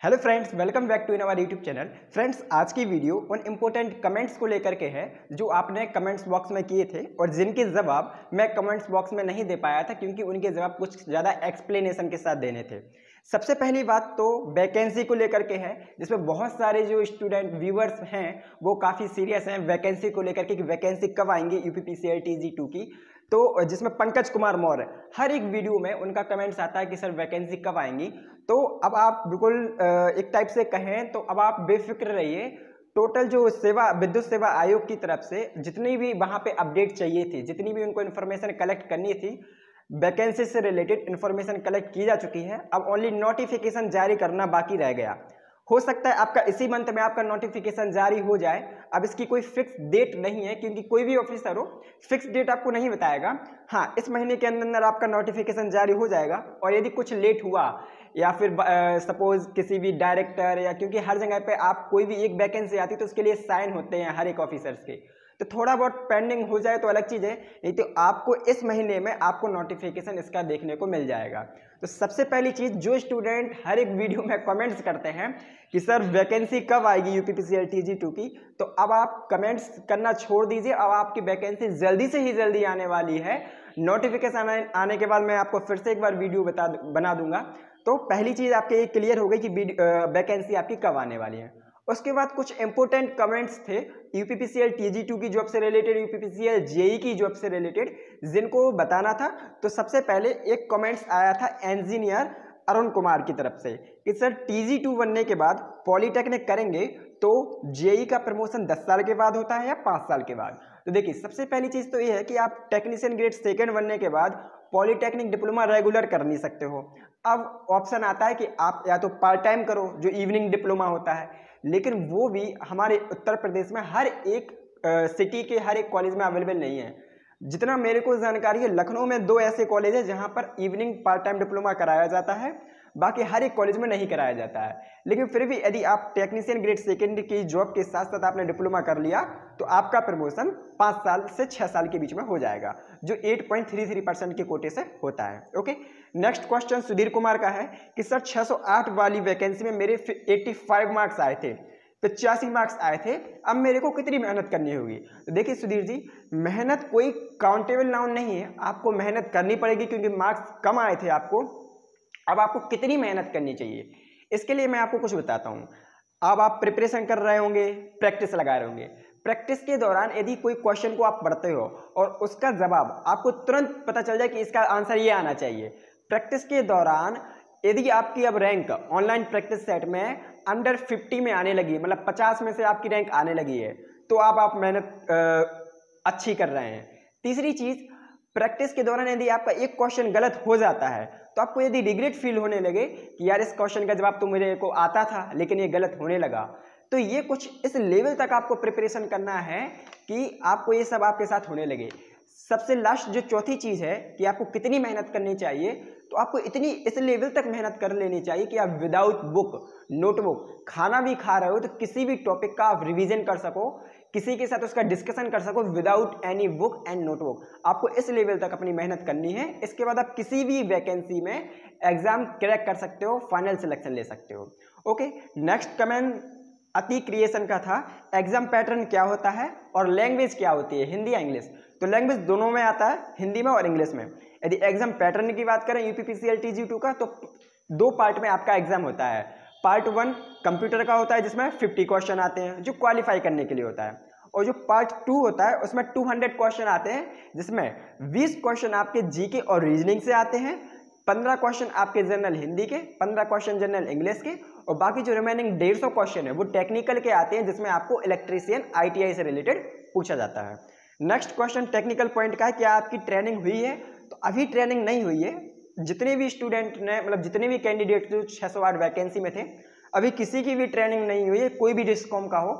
Hello friends, welcome back to in our YouTube channel. Friends, आज की video उन important comments को लेकर के है जो आपने कमेंट्स बॉक्स में किए थे और जिनके जवाब मैं कमेंट्स बॉक्स में नहीं दे पाया था क्योंकि उनके जवाब कुछ ज़्यादा एक्सप्लेनेशन के साथ देने थे। सबसे पहली बात तो वैकेंसी को लेकर के है, जिसमें बहुत सारे जो स्टूडेंट व्यूअर्स हैं वो काफ़ी सीरियस हैं वैकेंसी को लेकर के कि वैकेंसी कब आएंगी यूपीपीसीएल TG2 की। तो जिसमें पंकज कुमार मौर्य हर एक वीडियो में उनका कमेंट्स आता है कि सर वैकेंसी कब आएंगी। तो अब आप बिल्कुल एक टाइप से कहें तो अब आप बेफिक्र रहिए। टोटल जो सेवा विद्युत सेवा आयोग की तरफ से जितनी भी वहां पे अपडेट चाहिए थी, जितनी भी उनको इन्फॉर्मेशन कलेक्ट करनी थी, वैकेंसी से रिलेटेड इन्फॉर्मेशन कलेक्ट की जा चुकी है। अब ओनली नोटिफिकेशन जारी करना बाकी रह गया। हो सकता है आपका इसी मंथ में आपका नोटिफिकेशन जारी हो जाए। अब इसकी कोई फिक्स डेट नहीं है क्योंकि कोई भी ऑफिसर हो फिक्स डेट आपको नहीं बताएगा। हाँ, इस महीने के अंदर आपका नोटिफिकेशन जारी हो जाएगा। और यदि कुछ लेट हुआ या फिर सपोज किसी भी डायरेक्टर या क्योंकि हर जगह पे आप कोई भी एक वैकेंसी आती है तो उसके लिए साइन होते हैं हर एक ऑफिसर्स के, तो थोड़ा बहुत पेंडिंग हो जाए तो अलग चीज़ है, नहीं तो आपको इस महीने में आपको नोटिफिकेशन इसका देखने को मिल जाएगा। तो सबसे पहली चीज़, जो स्टूडेंट हर एक वीडियो में कमेंट्स करते हैं कि सर वैकेंसी कब आएगी यूपीपीसीएल TG2 की, तो अब आप कमेंट्स करना छोड़ दीजिए। अब आपकी वैकेंसी जल्दी से ही जल्दी आने वाली है। नोटिफिकेशन आने के बाद मैं आपको फिर से एक बार वीडियो बना दूंगा। तो पहली चीज़ आपके ये क्लियर हो गई कि वैकेंसी आपकी कब आने वाली है। उसके बाद कुछ इंपॉर्टेंट कमेंट्स थे यूपीपीसीएल TG2 की जॉब से रिलेटेड, यूपीपीसीएल जेई की जॉब से रिलेटेड, जिनको बताना था। तो सबसे पहले एक कमेंट्स आया था इंजीनियर अरुण कुमार की तरफ से कि सर TG2 बनने के बाद पॉलीटेक्निक करेंगे तो जेई का प्रमोशन 10 साल के बाद होता है या 5 साल के बाद। तो देखिए, सबसे पहली चीज़ तो ये है कि आप टेक्नीशियन ग्रेड सेकेंड बनने के बाद पॉलीटेक्निक डिप्लोमा रेगुलर कर नहीं सकते हो। अब ऑप्शन आता है कि आप या तो पार्ट टाइम करो जो इवनिंग डिप्लोमा होता है, लेकिन वो भी हमारे उत्तर प्रदेश में हर एक सिटी के हर एक कॉलेज में अवेलेबल नहीं है। जितना मेरे को जानकारी है, लखनऊ में 2 ऐसे कॉलेज है जहां पर इवनिंग पार्ट टाइम डिप्लोमा कराया जाता है, बाकी हर एक कॉलेज में नहीं कराया जाता है। लेकिन फिर भी यदि आप टेक्नीशियन ग्रेड सेकेंड की जॉब के साथ साथ आपने डिप्लोमा कर लिया तो आपका प्रमोशन 5 साल से 6 साल के बीच में हो जाएगा, जो 8.33% के कोटे से होता है। Okay, next question Sudhir Kumar का है कि सर 608 वाली वैकेंसी में मेरे 85 मार्क्स आए थे, 85 मार्क्स आए थे, अब मेरे को कितनी मेहनत करनी होगी। तो देखिए सुधीर जी, मेहनत कोई काउंटेबल नाउन नहीं है, आपको मेहनत करनी पड़ेगी क्योंकि मार्क्स कम आए थे आपको। अब आपको कितनी मेहनत करनी चाहिए, इसके लिए मैं आपको कुछ बताता हूँ। अब आप प्रिपरेशन कर रहे होंगे, प्रैक्टिस लगा रहे होंगे। प्रैक्टिस के दौरान यदि कोई क्वेश्चन को आप पढ़ते हो और उसका जवाब आपको तुरंत पता चल जाए कि इसका आंसर ये आना चाहिए, प्रैक्टिस के दौरान यदि आपकी अब रैंक ऑनलाइन प्रैक्टिस सेट में अंडर 50 में आने लगी, मतलब 50 में से आपकी रैंक आने लगी है, तो आप मेहनत अच्छी कर रहे हैं। तीसरी चीज़, प्रैक्टिस के दौरान यदि आपका एक क्वेश्चन गलत हो जाता है तो आपको यदि रिग्रेट फील होने लगे कि यार इस क्वेश्चन का जवाब तो मेरे को आता था लेकिन ये गलत होने लगा, तो ये कुछ इस लेवल तक आपको प्रिपरेशन करना है कि आपको ये सब आपके साथ होने लगे। सबसे लास्ट जो चौथी चीज़ है कि आपको कितनी मेहनत करनी चाहिए, तो आपको इतनी इस लेवल तक मेहनत कर लेनी चाहिए कि आप विदाउट बुक नोटबुक खाना भी खा रहे हो तो किसी भी टॉपिक का आप रिवीजन कर सको, किसी के साथ उसका डिस्कशन कर सको without any book and notebook. आपको इस लेवल तक अपनी मेहनत करनी है। इसके बाद आप किसी भी वैकेंसी में एग्जाम क्रैक कर सकते हो, फाइनल सिलेक्शन ले सकते हो। ओके, नेक्स्ट कमेंट अति क्रिएशन का था, एग्जाम पैटर्न क्या होता है और लैंग्वेज क्या होती है, हिंदी या इंग्लिश। तो लैंग्वेज दोनों में आता है, हिंदी में और इंग्लिश में। यदि एग्जाम पैटर्न की बात करें यूपीपीसीएल TG2 का, तो 2 पार्ट में आपका एग्जाम होता है। पार्ट 1 कंप्यूटर का होता है जिसमें 50 क्वेश्चन आते हैं जो क्वालिफाई करने के लिए होता है, और जो पार्ट 2 होता है उसमें 200 क्वेश्चन आते हैं जिसमें 20 क्वेश्चन आपके जीके और रीजनिंग से आते हैं, 15 क्वेश्चन आपके जनरल हिंदी के, 15 क्वेश्चन जनरल इंग्लिश के, और बाकी जो रिमेनिंग 150 क्वेश्चन है वो टेक्निकल के आते हैं जिसमें आपको इलेक्ट्रीशियन ITI से रिलेटेड पूछा जाता है। नेक्स्ट क्वेश्चन टेक्निकल पॉइंट का है, क्या आपकी ट्रेनिंग हुई है। तो अभी ट्रेनिंग नहीं हुई है। जितने भी स्टूडेंट ने, मतलब जितने भी कैंडिडेट जो 608 वैकेंसी में थे, अभी किसी की भी ट्रेनिंग नहीं हुई है, कोई भी डिस्कॉम का हो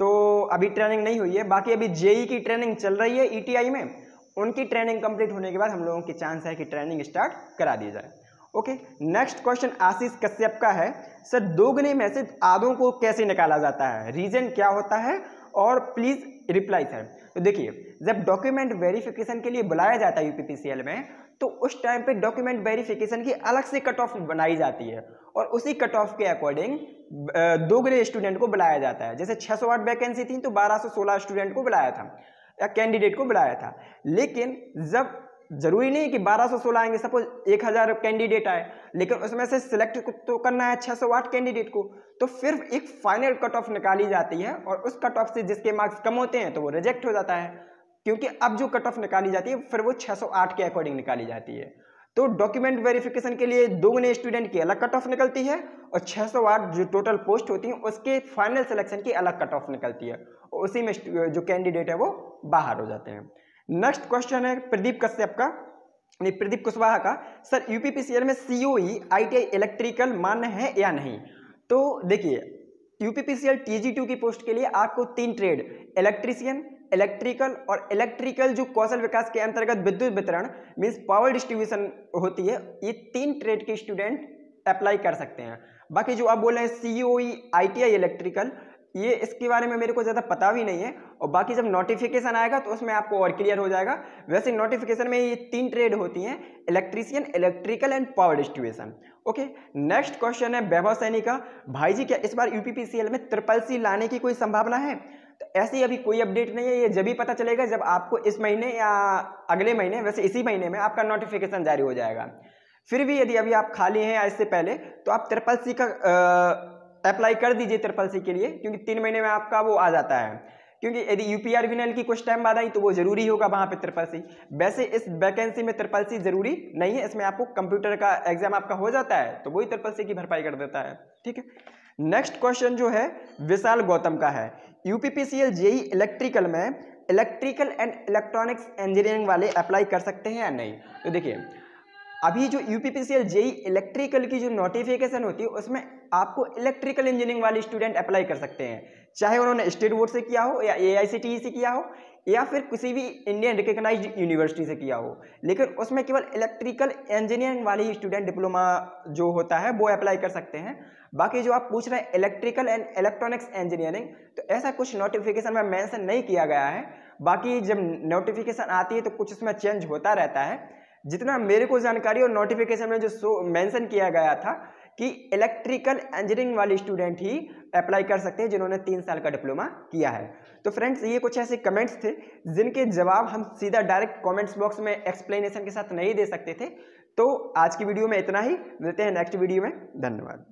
तो अभी ट्रेनिंग नहीं हुई है। बाकी अभी जेई की ट्रेनिंग चल रही है ETI में, उनकी ट्रेनिंग कंप्लीट होने के बाद हम लोगों की चांस है कि ट्रेनिंग स्टार्ट करा दी जाए। ओके, नेक्स्ट क्वेश्चन आशीष कश्यप का है, सर दोगुने में से आधों को कैसे निकाला जाता है, रीजन क्या होता है और प्लीज रिप्लाई सर। तो देखिए, जब डॉक्यूमेंट वेरिफिकेशन के लिए बुलाया जाता है यूपीपीसीएल में, तो उस टाइम पे डॉक्यूमेंट वेरिफिकेशन की अलग से कट ऑफ बनाई जाती है और उसी कट ऑफ के अकॉर्डिंग 2 ग्रेड स्टूडेंट को बुलाया जाता है। जैसे 608 वैकेंसी थी तो 1216 स्टूडेंट को बुलाया था या कैंडिडेट को बुलाया था। लेकिन जब जरूरी नहीं है कि 1216 आएंगे, सपोज 1000 कैंडिडेट आए, लेकिन उसमें से सिलेक्ट तो करना है 608 कैंडिडेट को, तो फिर एक फाइनल कट ऑफ निकाली जाती है और उस कट ऑफ से जिसके मार्क्स कम होते हैं तो वो रिजेक्ट हो जाता है, क्योंकि अब जो कट ऑफ निकाली जाती है फिर वो 608 के अकॉर्डिंग निकाली जाती है। तो डॉक्यूमेंट वेरिफिकेशन के लिए 2 गुने स्टूडेंट की अलग कट ऑफ निकलती है और 608 जो टोटल पोस्ट होती है उसके फाइनल सिलेक्शन की अलग कट ऑफ निकलती है और उसी में जो कैंडिडेट है वो बाहर हो जाते हैं। नेक्स्ट क्वेश्चन है प्रदीप कश्यप का, प्रदीप कुशवाहा का, सर यूपीपीसीएल में सीओई आईटीआई इलेक्ट्रिकल मान्य है या नहीं? तो देखिए यूपीपीसीएल टीजी2 की पोस्ट के लिए आपको 3 ट्रेड इलेक्ट्रीशियन, इलेक्ट्रिकल और इलेक्ट्रिकल जो कौशल विकास के अंतर्गत विद्युत वितरण मींस पावर डिस्ट्रीब्यूशन होती है, ये 3 ट्रेड के स्टूडेंट अप्लाई कर सकते हैं। बाकी जो आप बोल रहे हैं सीओई आईटीआई इलेक्ट्रिकल, ये इसके बारे में मेरे को ज़्यादा पता भी नहीं है और बाकी जब नोटिफिकेशन आएगा तो उसमें आपको और क्लियर हो जाएगा। वैसे नोटिफिकेशन में ये 3 ट्रेड होती हैं, electrician, electrical and power distribution. Okay, next question है वैभव सैनी का, भाई जी क्या इस बार यूपीपीसीएल में CCC लाने की कोई संभावना है? तो ऐसी अभी कोई अपडेट नहीं है, ये जब भी पता चलेगा जब आपको इस महीने या अगले महीने, वैसे इसी महीने में आपका नोटिफिकेशन जारी हो जाएगा। फिर भी यदि अभी आप खाली हैं या इससे पहले तो आप CCC का अप्लाई कर दीजिए CCC के लिए, क्योंकि 3 महीने में आपका वो आ जाता है, क्योंकि यदि यूपीआरबीएनएल की कुछ टाइम बाद आई तो वो जरूरी होगा वहाँ पे CCC। वैसे इस वैकेंसी में CCC जरूरी नहीं है, इसमें आपको कंप्यूटर का एग्जाम आपका हो जाता है तो वही CCC की भरपाई कर देता है। ठीक है, नेक्स्ट क्वेश्चन जो है विशाल गौतम का है, यूपीपीसीएल जेई इलेक्ट्रिकल में इलेक्ट्रिकल एंड इलेक्ट्रॉनिक्स इंजीनियरिंग वाले अप्लाई कर सकते हैं या नहीं? तो देखिए अभी जो यूपीपीसीएल जेई इलेक्ट्रिकल की जो नोटिफिकेशन होती है उसमें आपको इलेक्ट्रिकल इंजीनियरिंग वाले स्टूडेंट अप्लाई कर सकते हैं, चाहे उन्होंने स्टेट बोर्ड से किया हो या एआईसीटीई से किया हो या फिर किसी भी इंडियन रिकग्नाइज्ड यूनिवर्सिटी से किया हो। लेकिन उसमें केवल इलेक्ट्रिकल इंजीनियरिंग वाले ही स्टूडेंट डिप्लोमा जो होता है वो अप्लाई कर सकते हैं। बाकी जो आप पूछ रहे हैं इलेक्ट्रिकल एंड इलेक्ट्रॉनिक्स इंजीनियरिंग, तो ऐसा कुछ नोटिफिकेशन में मेंशन नहीं किया गया है। बाकी जब नोटिफिकेशन आती है तो कुछ उसमें चेंज होता रहता है। जितना मेरे को जानकारी और नोटिफिकेशन में जो मेंशन किया गया था कि इलेक्ट्रिकल इंजीनियरिंग वाले स्टूडेंट ही अप्लाई कर सकते हैं जिन्होंने 3 साल का डिप्लोमा किया है। तो फ्रेंड्स ये कुछ ऐसे कमेंट्स थे जिनके जवाब हम सीधा डायरेक्ट कमेंट्स बॉक्स में एक्सप्लेनेशन के साथ नहीं दे सकते थे। तो आज की वीडियो में इतना ही, मिलते हैं नेक्स्ट वीडियो में, धन्यवाद।